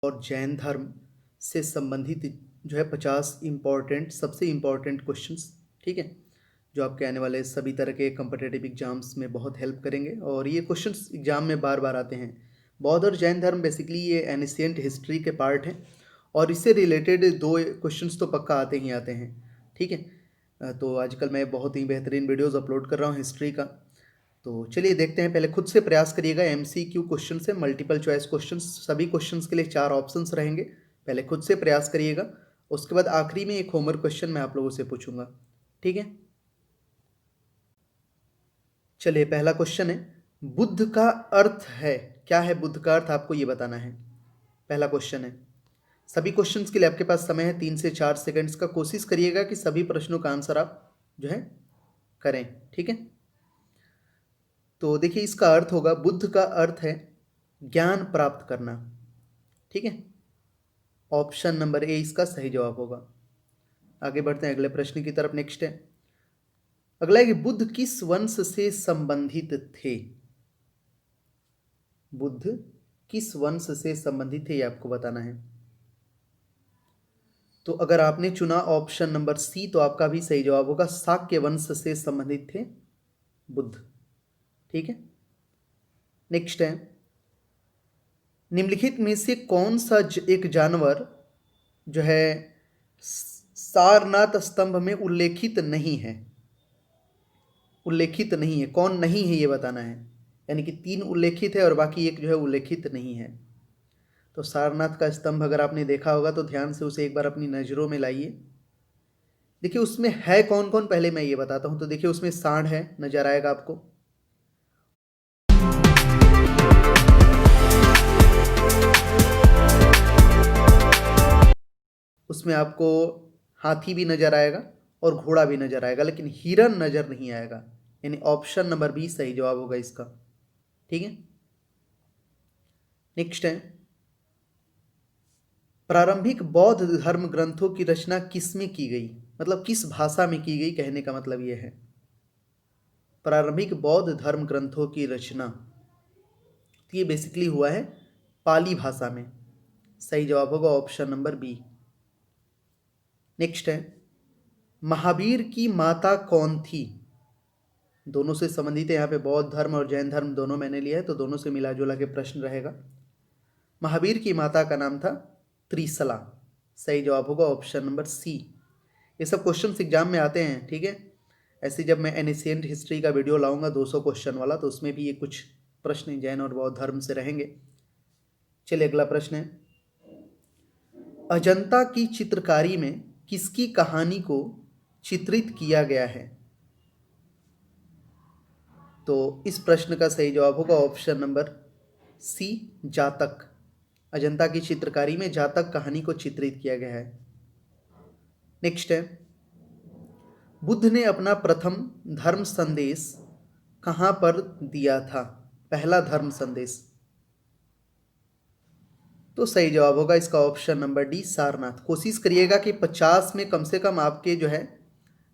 और जैन धर्म से संबंधित जो है 50 इम्पॉर्टेंट सबसे इम्पॉर्टेंट क्वेश्चंस, ठीक है, जो आपके आने वाले सभी तरह के कम्पिटिटिव एग्जाम्स में बहुत हेल्प करेंगे। और ये क्वेश्चंस एग्जाम में बार बार आते हैं। बौद्ध और जैन धर्म बेसिकली ये एनिशिएंट हिस्ट्री के पार्ट हैं और इससे रिलेटेड 2 क्वेश्चंस तो पक्का आते ही आते हैं, ठीक है। तो आजकल मैं बहुत ही बेहतरीन वीडियोज़ अपलोड कर रहा हूँ हिस्ट्री का। तो चलिए देखते हैं। पहले खुद से प्रयास करिएगा। MCQ क्वेश्चन से मल्टीपल चॉइस क्वेश्चन, सभी क्वेश्चंस के लिए 4 ऑप्शंस रहेंगे। पहले खुद से प्रयास करिएगा, उसके बाद आखिरी में एक होमवर्क क्वेश्चन मैं आप लोगों से पूछूंगा, ठीक है। चलिए पहला क्वेश्चन है, बुद्ध का अर्थ है क्या? है बुद्ध का अर्थ आपको ये बताना है। पहला क्वेश्चन है। सभी क्वेश्चंस के लिए आपके पास समय है 3 से 4 सेकंड्स का। कोशिश करिएगा कि सभी प्रश्नों का आंसर आप जो है करें, ठीक है। तो देखिए इसका अर्थ होगा, बुद्ध का अर्थ है ज्ञान प्राप्त करना, ठीक है। ऑप्शन नंबर ए इसका सही जवाब होगा। आगे बढ़ते हैं अगले प्रश्न की तरफ। नेक्स्ट है, अगला है कि बुद्ध किस वंश से संबंधित थे? बुद्ध किस वंश से संबंधित थे ये आपको बताना है। तो अगर आपने चुना ऑप्शन नंबर सी तो आपका भी सही जवाब होगा। शाक्य वंश से संबंधित थे बुद्ध, ठीक है। नेक्स्ट है, निम्नलिखित में से कौन सा एक जानवर जो है सारनाथ स्तंभ में उल्लेखित नहीं है? उल्लेखित नहीं है, कौन नहीं है ये बताना है। यानी कि 3 उल्लेखित है और बाकी एक जो है उल्लेखित नहीं है। तो सारनाथ का स्तंभ अगर आपने देखा होगा तो ध्यान से उसे एक बार अपनी नज़रों में लाइए। देखिए उसमें है कौन कौन, पहले मैं ये बताता हूं। तो देखिए उसमें सांड है, नजर आएगा आपको। उसमें आपको हाथी भी नजर आएगा और घोड़ा भी नजर आएगा, लेकिन हिरन नजर नहीं आएगा। यानी ऑप्शन नंबर बी सही जवाब होगा इसका, ठीक है। नेक्स्ट है, प्रारंभिक बौद्ध धर्म ग्रंथों की रचना किसमें की गई? मतलब किस भाषा में की गई, कहने का मतलब यह है। प्रारंभिक बौद्ध धर्म ग्रंथों की रचना, तो ये बेसिकली हुआ है पाली भाषा में। सही जवाब होगा ऑप्शन नंबर बी। नेक्स्ट है, महावीर की माता कौन थी? दोनों से संबंधित है, यहाँ पे बौद्ध धर्म और जैन धर्म दोनों मैंने लिया है तो दोनों से मिला जुला के प्रश्न रहेगा। महावीर की माता का नाम था त्रिशला। सही जवाब होगा ऑप्शन नंबर सी। ये सब क्वेश्चंस एग्जाम में आते हैं, ठीक है। ऐसे जब मैं एनिशिएंट हिस्ट्री का वीडियो लाऊंगा 200 क्वेश्चन वाला, तो उसमें भी ये कुछ प्रश्न जैन और बौद्ध धर्म से रहेंगे। चलिए अगला प्रश्न है, अजंता की चित्रकारी में किसकी कहानी को चित्रित किया गया है? तो इस प्रश्न का सही जवाब होगा ऑप्शन नंबर सी, जातक। अजंता की चित्रकारी में जातक कहानी को चित्रित किया गया है। नेक्स्ट है, बुद्ध ने अपना प्रथम धर्म संदेश कहां पर दिया था? पहला धर्म संदेश, तो सही जवाब होगा इसका ऑप्शन नंबर डी, सारनाथ। कोशिश करिएगा कि 50 में कम से कम आपके जो है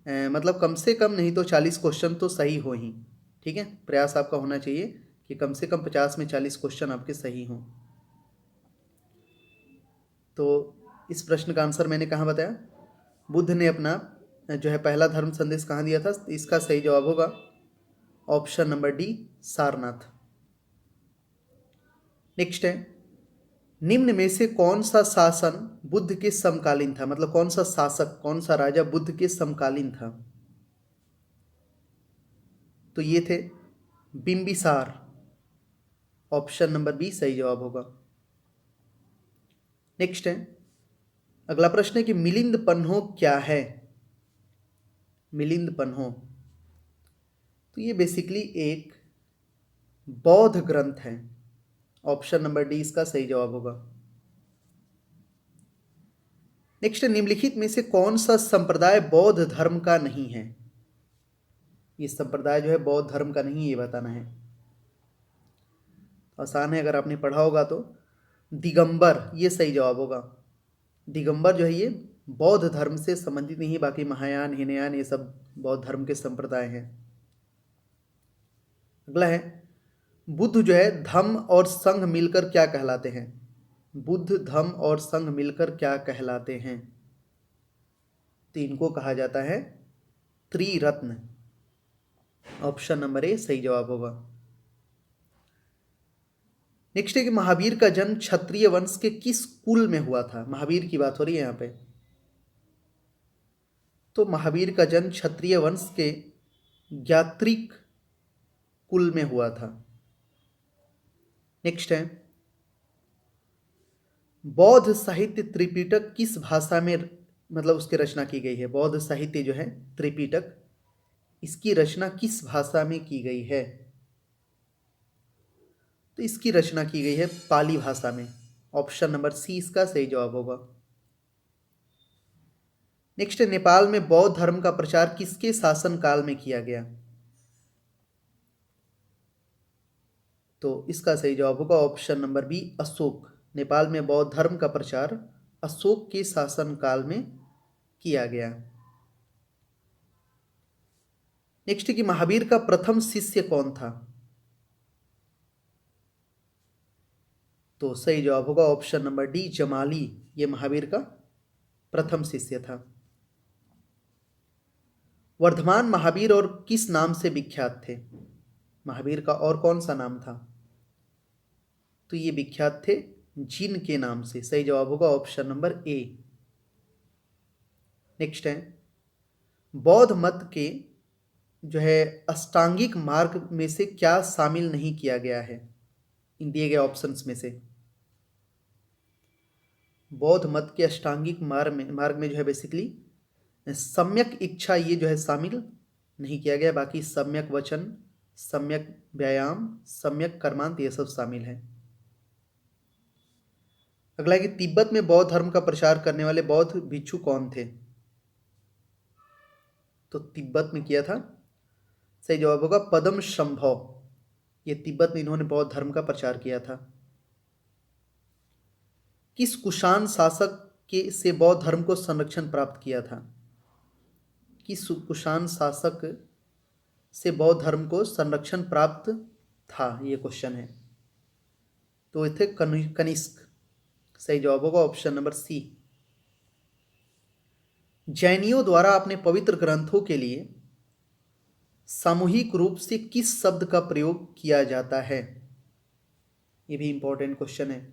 मतलब कम से कम नहीं तो 40 क्वेश्चन तो सही हो ही, ठीक है। प्रयास आपका होना चाहिए कि कम से कम 50 में 40 क्वेश्चन आपके सही हों। तो इस प्रश्न का आंसर मैंने कहाँ बताया? बुद्ध ने अपना जो है पहला धर्म संदेश कहाँ दिया था? इसका सही जवाब होगा option number D, Sarnath. Next है, निम्न में से कौन सा शासन बुद्ध के समकालीन था? मतलब कौन सा शासक, कौन सा राजा बुद्ध के समकालीन था? तो ये थे बिंबिसार। ऑप्शन नंबर बी सही जवाब होगा। नेक्स्ट है, अगला प्रश्न है कि मिलिंद पन्हो क्या है? मिलिंद पन्हो, तो ये बेसिकली एक बौद्ध ग्रंथ है। ऑप्शन नंबर डी इसका सही जवाब होगा। नेक्स्ट, निम्नलिखित में से कौन सा संप्रदाय बौद्ध धर्म का नहीं है? ये संप्रदाय जो है बौद्ध धर्म का नहीं, ये बताना है। आसान है, अगर आपने पढ़ा होगा तो। दिगंबर, ये सही जवाब होगा। दिगंबर जो है ये बौद्ध धर्म से संबंधित नहीं, बाकी महायान, हिनयान ये सब बौद्ध धर्म के संप्रदाय हैं। अगला है, बुद्ध जो है धम्म और संघ मिलकर क्या कहलाते हैं? बुद्ध, धम्म और संघ मिलकर क्या कहलाते हैं? तो इनको कहा जाता है त्रिरत्न। ऑप्शन नंबर ए सही जवाब होगा। नेक्स्ट है कि महावीर का जन्म क्षत्रिय वंश के किस कुल में हुआ था? महावीर की बात हो रही है यहाँ पे। तो महावीर का जन्म क्षत्रिय वंश के ज्ञात्रिक कुल में हुआ था। नेक्स्ट है, बौद्ध साहित्य त्रिपिटक किस भाषा में मतलब उसकी रचना की गई है? बौद्ध साहित्य जो है त्रिपिटक, इसकी रचना किस भाषा में की गई है? तो इसकी रचना की गई है पाली भाषा में। ऑप्शन नंबर सी इसका सही जवाब होगा। नेक्स्ट है, नेपाल में बौद्ध धर्म का प्रचार किसके शासन काल में किया गया? तो इसका सही जवाब होगा option number B Ashok. Nepal में बौद्ध धर्म का प्रचार अशोक के शासन काल में किया गया। नेक्स्ट कि महावीर का प्रथम शिष्य कौन था? तो सही जवाब होगा ऑप्शन नंबर डी जमाली। ये महावीर का प्रथम शिष्य था। वर्धमान महावीर और किस नाम से विख्यात थे? महावीर का और कौन सा नाम था? तो ये विख्यात थे जिन के नाम से। सही जवाब होगा ऑप्शन नंबर ए। नेक्स्ट है, बौद्ध मत के जो है अष्टांगिक मार्ग में से क्या शामिल नहीं किया गया है इन दिए गए ऑप्शंस में से? बौद्ध मत के अष्टांगिक मार्ग में जो है बेसिकली सम्यक इच्छा ये जो है शामिल नहीं किया गया, बाकी सम्यक वचन, सम्यक व्यायाम, सम्यक कर्मांत ये सब शामिल है। अगला है कि तिब्बत में बौद्ध धर्म का प्रचार करने वाले बौद्ध भिक्षु कौन थे? तो तिब्बत में किया था, सही जवाब होगा पद्म संभव। ये तिब्बत में इन्होंने बौद्ध धर्म का प्रचार किया था। किस कुषाण शासक के से बौद्ध धर्म को संरक्षण प्राप्त किया था? किस कुषाण शासक से बौद्ध धर्म को संरक्षण प्राप्त था, ये क्वेश्चन है। तो ये थे कनिष्क। सही जवाब होगा ऑप्शन नंबर सी। जैनियों द्वारा अपने पवित्र ग्रंथों के लिए सामूहिक रूप से किस शब्द का प्रयोग किया जाता है? ये भी इंपॉर्टेंट क्वेश्चन है।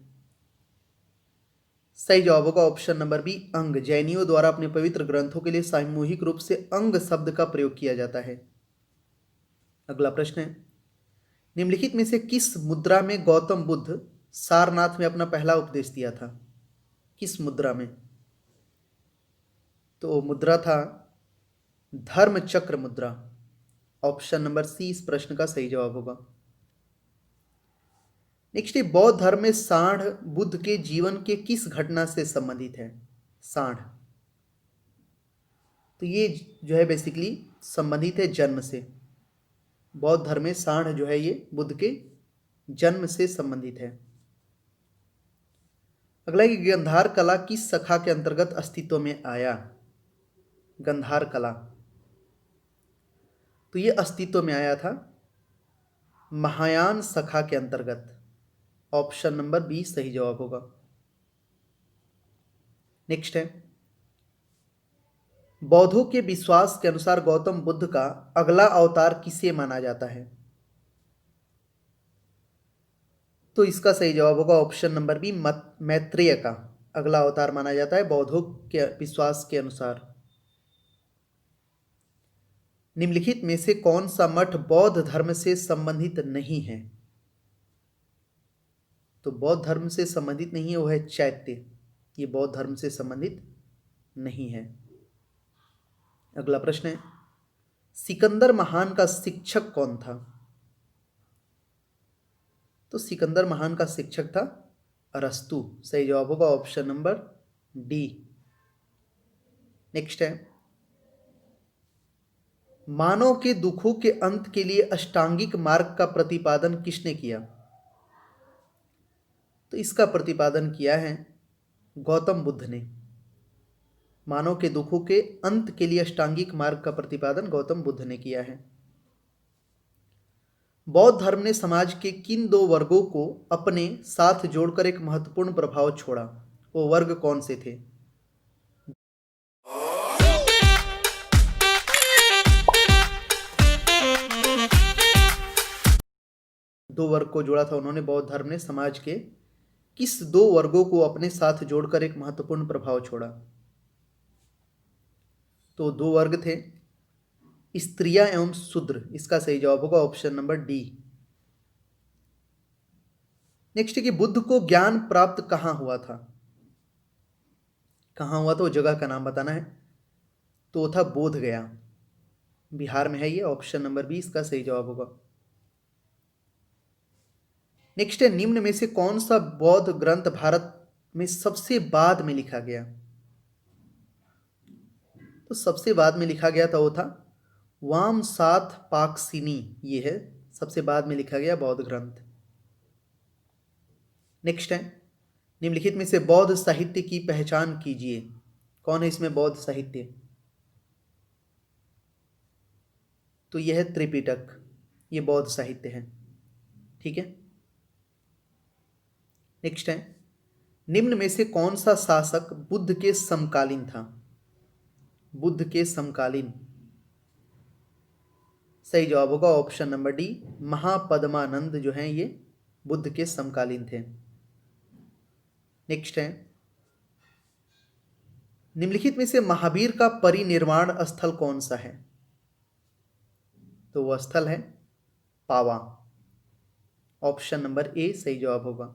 सही जवाब होगा ऑप्शन नंबर बी अंग। जैनियों द्वारा अपने पवित्र ग्रंथों के लिए सामूहिक रूप से अंग शब्द का प्रयोग किया जाता है। अगला प्रश्न है, निम्नलिखित में से किस मुद्रा में गौतम बुद्ध सारनाथ में अपना पहला उपदेश दिया था? किस मुद्रा में? तो मुद्रा था धर्म चक्र मुद्रा। ऑप्शन नंबर सी इस प्रश्न का सही जवाब होगा। नेक्स्ट, बौद्ध धर्म में सांड बुद्ध के जीवन के किस घटना से संबंधित है? सांड, तो ये जो है बेसिकली संबंधित है जन्म से। बौद्ध धर्म में सांड जो है ये बुद्ध के जन्म से संबंधित है। अगला है कि गंधार कला किस शाखा के अंतर्गत अस्तित्व में आया? गंधार कला, तो ये अस्तित्व में आया था महायान शाखा के अंतर्गत। ऑप्शन नंबर बी सही जवाब होगा। नेक्स्ट है, बौद्धों के विश्वास के अनुसार गौतम बुद्ध का अगला अवतार किसे माना जाता है? तो इसका सही जवाब होगा ऑप्शन नंबर बी मैत्रेय का अगला अवतार माना जाता है बौद्धों के विश्वास के अनुसार। निम्नलिखित में से कौन सा मठ बौद्ध धर्म से संबंधित नहीं है? तो बौद्ध धर्म से संबंधित नहीं है वो है चैत्य। ये बौद्ध धर्म से संबंधित नहीं है। अगला प्रश्न है, सिकंदर महान का शिक्षक कौन था? तो सिकंदर महान का शिक्षक था अरस्तु। सही जवाब होगा ऑप्शन नंबर डी। नेक्स्ट है, मानव के दुखों के अंत के लिए अष्टांगिक मार्ग का प्रतिपादन किसने किया? तो इसका प्रतिपादन किया है गौतम बुद्ध ने। मानव के दुखों के अंत के लिए अष्टांगिक मार्ग का प्रतिपादन गौतम बुद्ध ने किया है। बौद्ध धर्म ने समाज के किन दो वर्गों को अपने साथ जोड़कर एक महत्वपूर्ण प्रभाव छोड़ा? वो वर्ग कौन से थे? दो वर्ग को जोड़ा था उन्होंने, बौद्ध धर्म ने समाज के किस दो वर्गों को अपने साथ जोड़कर एक महत्वपूर्ण प्रभाव छोड़ा? तो दो वर्ग थे, स्त्रियां एवं शूद्र। इसका सही जवाब होगा ऑप्शन नंबर डी। नेक्स्ट है कि बुद्ध को ज्ञान प्राप्त कहां हुआ था? कहां हुआ था, वो जगह का नाम बताना है। तो वो था बोध गया, बिहार में है ये, ऑप्शन नंबर बी इसका सही जवाब होगा। नेक्स्ट है, निम्न में से कौन सा बौद्ध ग्रंथ भारत में सबसे बाद में लिखा गया? तो सबसे बाद में लिखा गया था वो था वामसात पाकसिनी, ये है सबसे बाद में लिखा गया बौद्ध ग्रंथ। नेक्स्ट है, निम्नलिखित में से बौद्ध साहित्य की पहचान कीजिए। कौन है इसमें बौद्ध साहित्य? तो यह है त्रिपिटक, ये बौद्ध साहित्य है। ठीक है। नेक्स्ट है, निम्न में से कौन सा शासक बुद्ध के समकालीन था? बुद्ध के समकालीन, सही जवाब होगा ऑप्शन नंबर डी, महापद्मानंद जो हैं ये बुद्ध के समकालीन थे। नेक्स्ट है, निम्नलिखित में से महावीर का परिनिर्वाण स्थल कौन सा है? तो वह स्थल है पावा, ऑप्शन नंबर ए सही जवाब होगा।